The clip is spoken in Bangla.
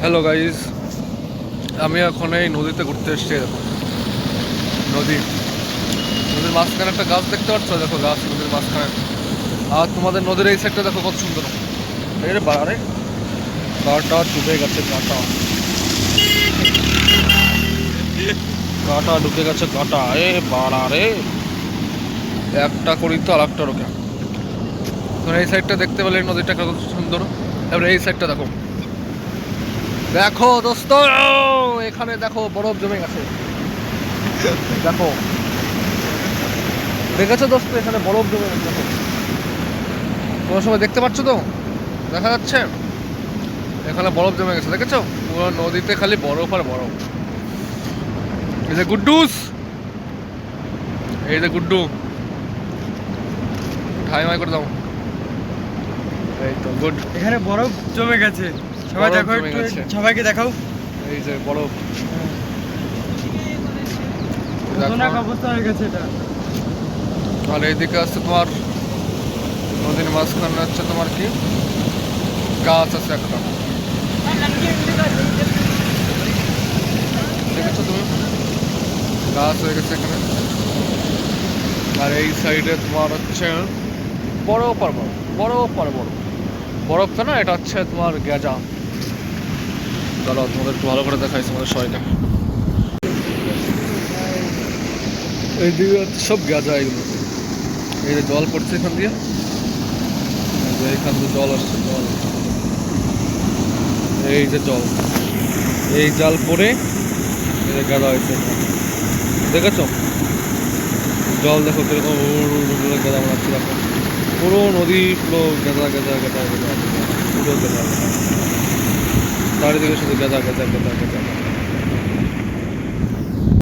হ্যালো গাইজ, আমি এখন এই নদীতে ঘুরতে এসেছি। দেখো নদীর মাঝখানে একটা গাছ দেখতে পাচ্ছ? দেখো গাছ নদীর মাঝখানে। আর তোমাদের নদীর এই সাইডটা দেখো কত সুন্দর। আরে বাড়ে কাটা ডুবে গেছে, কাটা কাটা ঢুকে গেছে, কাটা এ বাড়া রে। একটা করি তো আর একটা রোকে। তোমরা এই সাইডটা দেখতে পেলে নদীটা কত সুন্দর। এবার এই সাইডটা দেখো, দেখো দোস্ত, এখানে দেখো বরফ জমে গেছে। দেখো, দেখেছো দোস্ত, এখানে বরফ জমে গেছে। দেখো কোনো সময় দেখতে পাচ্ছ তো, দেখা যাচ্ছে এখানে বরফ জমে গেছে। দেখেছো পুরো নদীতে খালি বরফ আর বরফ। এই যে গুড্ডুস, এই যে গুড্ডু, ঠাই মাই করে দাও। এই তো গুড, এখানে বরফ জমে গেছে। সবাই বরফ দেখো, জমে একটু গেছে। সবাইকে দেখাও। এই যে বরফ। খতরনাক অবস্থা হয়ে গেছে এটা। আর এইদিকে আসছে তোমার নদীর মাঝখানে হচ্ছে তোমার কি গাছ আছে একটা, দেখেছো তুমি? গাছ হয়ে গেছে এখানে। আর এই সাইডে তোমার হচ্ছে বরফ আর বরফ, বরফ আর বরফ। বরফটা না, এটা হচ্ছে তোমার গেজা। চলো তোমাদের একটু ভালো করে দেখাইছি আমাদের সবাইকে। এইদিকে সব গেজা এগুলো। এই যে জল পড়ছে এখান দিয়ে, এইখান দিয়ে জল আসছে, জল। এই যে জল, এই জাল পরে এই যে গাদা হয়েছে এখানে। দেখেছো জল দেখো কিরকম গাদা বানাচ্ছে। দেখো পুরো নদী পুরো গাদা গাদা গাদা গাদা, পুরো গাদা। চারিদিকে শুধু গাদা গাদা গাদা গাদা।